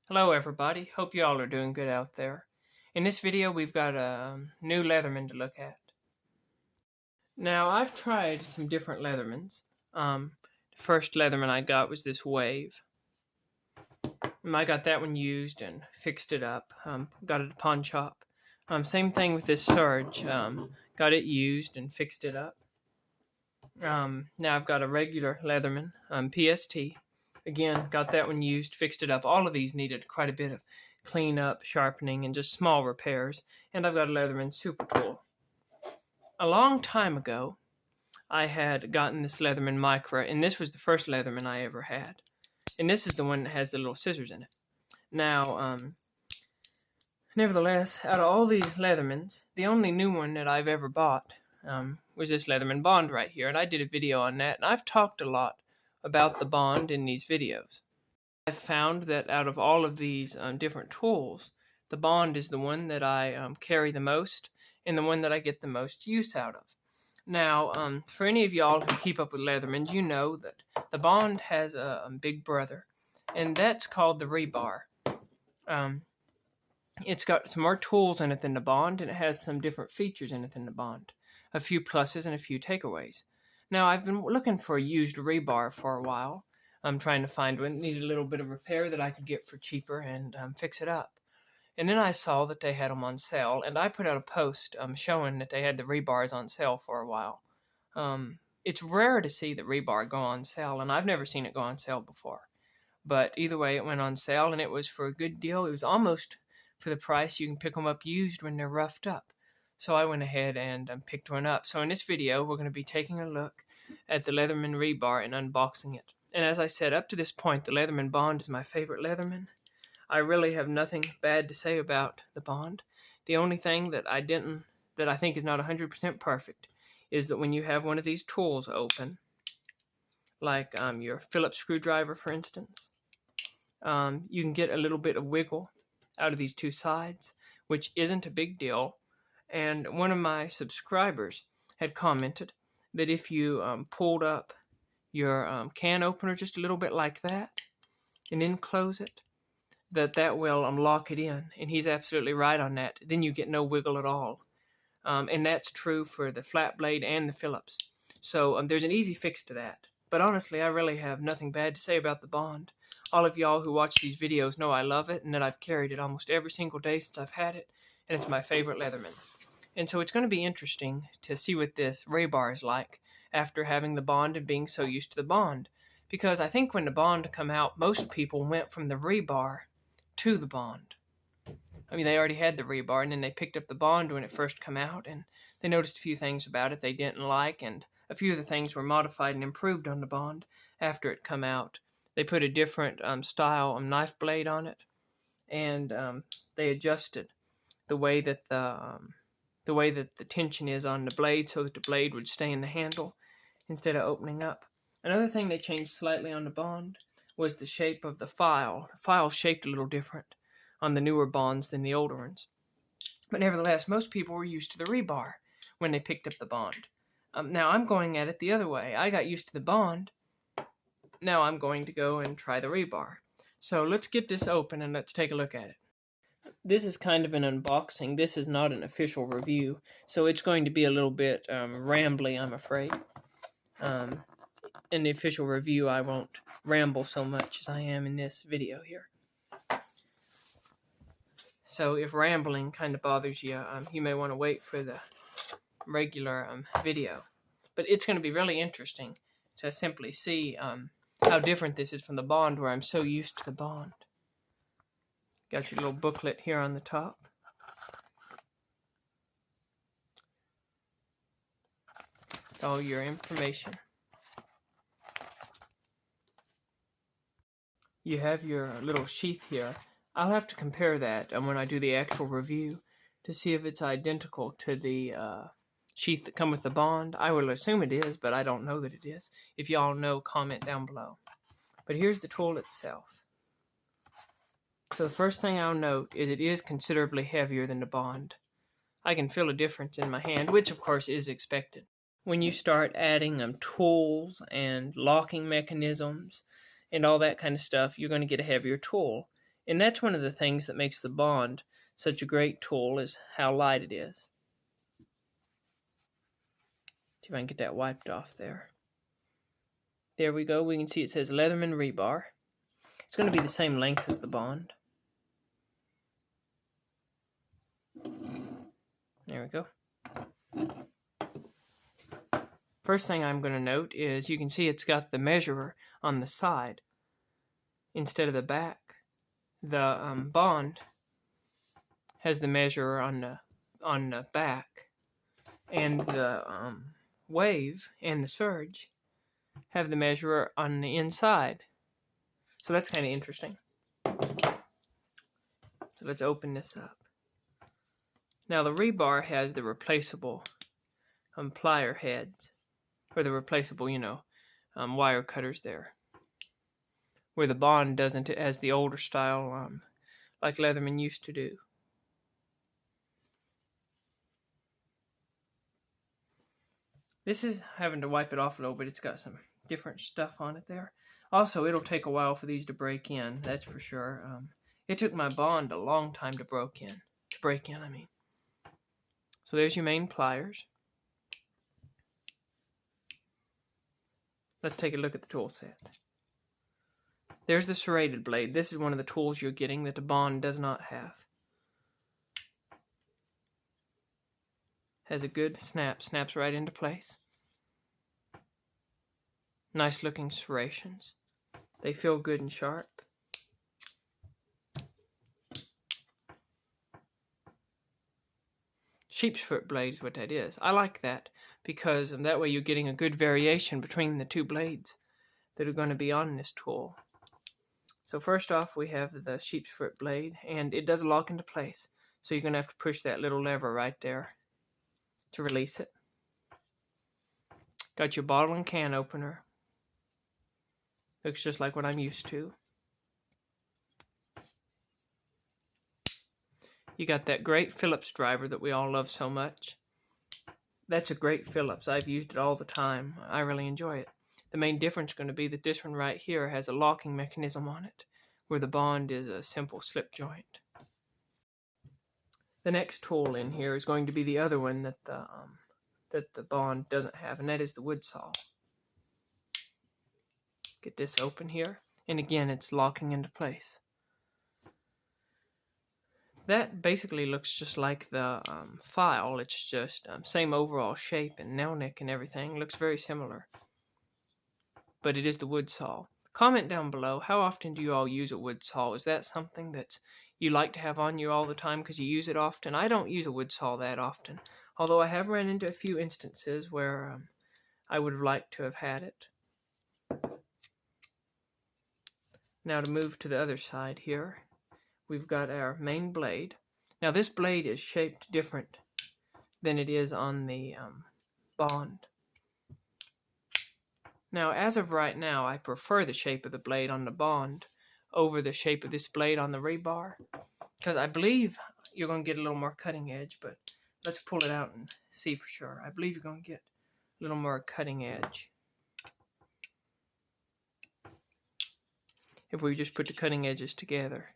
Hello everybody, hope you all are doing good out there. In this video we've got a new Leatherman to look at. Now I've tried some different Leathermans. The first Leatherman I got was this Wave. I got that one used and fixed it up. Got it at a pawn shop. Same thing with this Surge. Got it used and fixed it up. Now I've got a regular Leatherman, PST. Again, got that one used, fixed it up. All of these needed quite a bit of cleanup, sharpening, and just small repairs. And I've got a Leatherman Super Tool. A long time ago, I had gotten this Leatherman Micra, and this was the first Leatherman I ever had. And this is the one that has the little scissors in it. Now, nevertheless, out of all these Leathermans, the only new one that I've ever bought was this Leatherman Bond right here. And I did a video on that, and I've talked a lot about the Bond in these videos. I've found that out of all of these different tools, the Bond is the one that I carry the most and the one that I get the most use out of. Now, for any of y'all who keep up with Leathermans, you know that the Bond has a big brother, and that's called the Rebar. It's got some more tools in it than the Bond, and it has some different features in it than the Bond. A few pluses and a few takeaways. Now, I've been looking for a used rebar for a while. I'm trying to find one. Needed a little bit of repair that I could get for cheaper and fix it up. And then I saw that they had them on sale, and I put out a post showing that they had the rebars on sale for a while. It's rare to see the rebar go on sale, and I've never seen it go on sale before. But either way, it went on sale, and it was for a good deal. It was almost for the price you can pick them up used when they're roughed up. So I went ahead and picked one up. So in this video, we're going to be taking a look at the Leatherman Rebar and unboxing it. And as I said, up to this point, the Leatherman Bond is my favorite Leatherman. I really have nothing bad to say about the Bond. The only thing that I think is not 100% perfect is that when you have one of these tools open, like your Phillips screwdriver, for instance, you can get a little bit of wiggle out of these two sides, which isn't a big deal. And one of my subscribers had commented that if you pulled up your can opener just a little bit like that and then close it, that will lock it in. And he's absolutely right on that. Then you get no wiggle at all. And that's true for the flat blade and the Phillips. So there's an easy fix to that. But honestly, I really have nothing bad to say about the Bond. All of y'all who watch these videos know I love it and that I've carried it almost every single day since I've had it. And it's my favorite Leatherman. And so it's going to be interesting to see what this Rebar is like after having the Bond and being so used to the Bond. Because I think when the Bond come out, most people went from the Rebar to the Bond. I mean, they already had the Rebar, and then they picked up the Bond when it first came out, and they noticed a few things about it they didn't like, and a few of the things were modified and improved on the Bond after it come out. They put a different style knife blade on it, and they adjusted the way that the tension is on the blade so that the blade would stay in the handle instead of opening up. Another thing they changed slightly on the Bond was the shape of the file. The file's shaped a little different on the newer Bonds than the older ones. But nevertheless, most people were used to the Rebar when they picked up the Bond. Now I'm going at it the other way. I got used to the Bond. Now I'm going to go and try the Rebar. So let's get this open and let's take a look at it. This is kind of an unboxing. This is not an official review, so it's going to be a little bit rambly, I'm afraid. In the official review, I won't ramble so much as I am in this video here. So if rambling kind of bothers you, you may want to wait for the regular video. But it's going to be really interesting to simply see how different this is from the Bond, where I'm so used to the Bond. Got your little booklet here on the top. All your information. You have your little sheath here. I'll have to compare that when I do the actual review to see if it's identical to the sheath that come with the Bond. I will assume it is, but I don't know that it is. If y'all know, comment down below. But here's the tool itself. So the first thing I'll note is it is considerably heavier than the Bond. I can feel a difference in my hand, which of course is expected. When you start adding tools and locking mechanisms and all that kind of stuff, you're going to get a heavier tool. And that's one of the things that makes the Bond such a great tool, is how light it is. See if I can get that wiped off there. There we go. We can see it says Leatherman Rebar. It's going to be the same length as the Bond. There we go. First thing I'm going to note is you can see it's got the measurer on the side instead of the back. The Bond has the measurer on the back, and the Wave and the Surge have the measurer on the inside. So that's kind of interesting. So let's open this up. Now the Rebar has the replaceable plier heads, or the replaceable, wire cutters there. Where the Bond doesn't, it has the older style, like Leatherman used to do. This is having to wipe it off a little bit. It's got some different stuff on it there. Also, it'll take a while for these to break in, that's for sure. It took my Bond a long time to break in. So there's your main pliers. Let's take a look at the tool set. There's the serrated blade. This is one of the tools you're getting that the Bond does not have. Has a good snap, snaps right into place. Nice looking serrations. They feel good and sharp. Sheep's foot blade is what that is. I like that because that way you're getting a good variation between the two blades that are going to be on this tool. So first off, we have the sheep's foot blade, and it does lock into place. So you're going to have to push that little lever right there to release it. Got your bottle and can opener. Looks just like what I'm used to. You got that great Phillips driver that we all love so much. That's a great Phillips. I've used it all the time. I really enjoy it. The main difference is going to be that this one right here has a locking mechanism on it, where the Bond is a simple slip joint. The next tool in here is going to be the other one that the Bond doesn't have, and that is the wood saw. Get this open here, and again it's locking into place. That basically looks just like the file. It's just same overall shape and nail nick and everything. Looks very similar. But it is the wood saw. Comment down below, how often do you all use a wood saw? Is that something that you like to have on you all the time because you use it often? I don't use a wood saw that often, although I have run into a few instances where I would have liked to have had it. Now to move to the other side here, we've got our main blade. Now this blade is shaped different than it is on the Bond. Now as of right now, I prefer the shape of the blade on the Bond over the shape of this blade on the Rebar, because I believe you're going to get a little more cutting edge, but let's pull it out and see for sure. I believe you're going to get a little more cutting edge. If we just put the cutting edges together,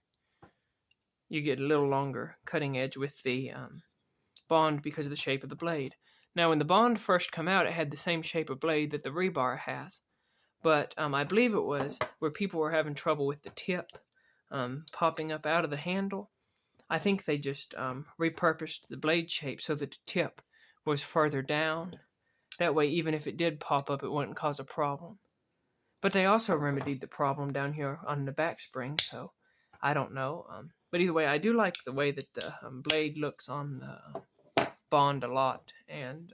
you get a little longer cutting edge with the Bond because of the shape of the blade. Now when the Bond first came out, it had the same shape of blade that the Rebar has, but I believe it was where people were having trouble with the tip popping up out of the handle. I think they just repurposed the blade shape so that the tip was further down. That way, even if it did pop up, it wouldn't cause a problem. But they also remedied the problem down here on the back spring, so I don't know. But either way, I do like the way that the blade looks on the Bond a lot. And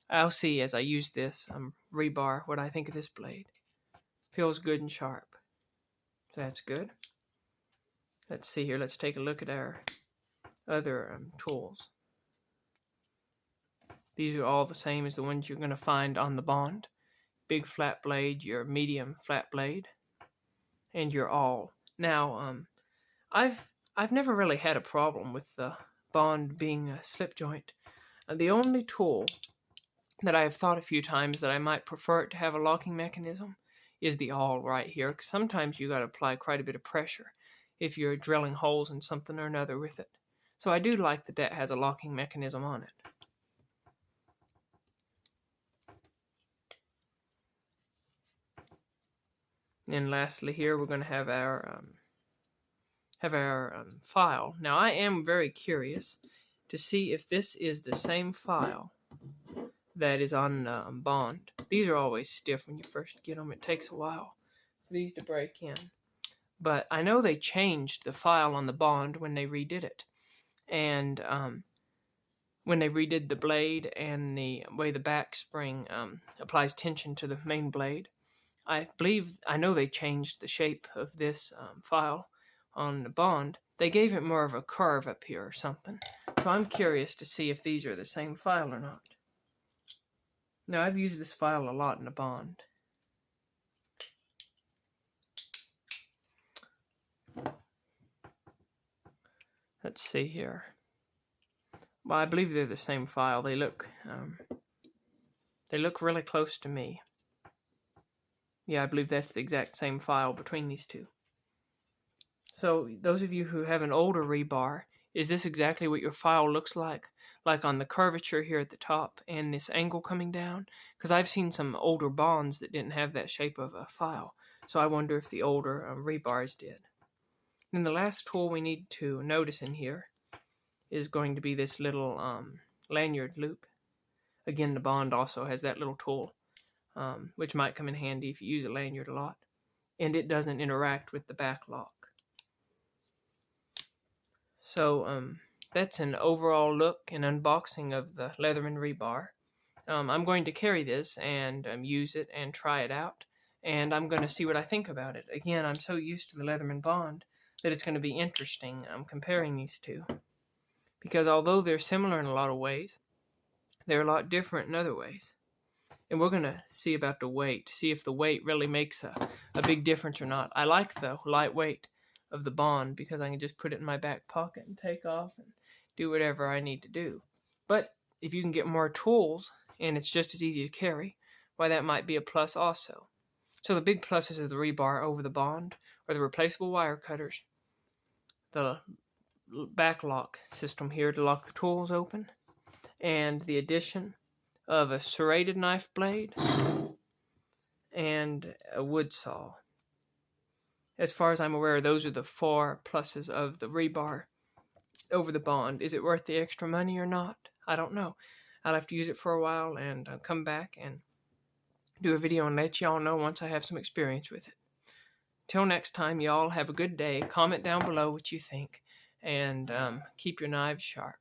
I'll see as I use this Rebar what I think of this blade. Feels good and sharp. So that's good. Let's see here. Let's take a look at our other tools. These are all the same as the ones you're going to find on the Bond. Big flat blade, your medium flat blade, and your awl. Now, I've never really had a problem with the Bond being a slip joint. The only tool that I have thought a few times that I might prefer it to have a locking mechanism is the awl right here, because sometimes you got to apply quite a bit of pressure if you're drilling holes in something or another with it. So I do like that that has a locking mechanism on it. And lastly here we're going to have our file. Now I am very curious to see if this is the same file that is on Bond. These are always stiff when you first get them. It takes a while for these to break in. But I know they changed the file on the Bond when they redid it. And when they redid the blade and the way the back spring applies tension to the main blade, I know they changed the shape of this file on the Bond. They gave it more of a curve up here or something. So I'm curious to see if these are the same file or not. Now I've used this file a lot in the Bond. Let's see here. Well, I believe they're the same file. They look really close to me. Yeah, I believe that's the exact same file between these two. So those of you who have an older rebar, is this exactly what your file looks like? Like on the curvature here at the top and this angle coming down? Because I've seen some older Bonds that didn't have that shape of a file. So I wonder if the older rebars did. Then the last tool we need to notice in here is going to be this little lanyard loop. Again, the Bond also has that little tool, which might come in handy if you use a lanyard a lot. And it doesn't interact with the back lock. So that's an overall look and unboxing of the Leatherman Rebar. I'm going to carry this and use it and try it out. And I'm going to see what I think about it. Again, I'm so used to the Leatherman Bond that it's going to be interesting comparing these two. Because although they're similar in a lot of ways, they're a lot different in other ways. And we're going to see about the weight, see if the weight really makes a big difference or not. I like the lightweight of the Bond because I can just put it in my back pocket and take off and do whatever I need to do. But if you can get more tools and it's just as easy to carry, why that might be a plus also. So the big pluses of the rebar over the Bond are the replaceable wire cutters, the back lock system here to lock the tools open, and the addition of a serrated knife blade and a wood saw. As far as I'm aware, those are the 4 pluses of the rebar over the Bond. Is it worth the extra money or not? I don't know. I'll have to use it for a while and come back and do a video and let y'all know once I have some experience with it. Till next time, y'all have a good day. Comment down below what you think and keep your knives sharp.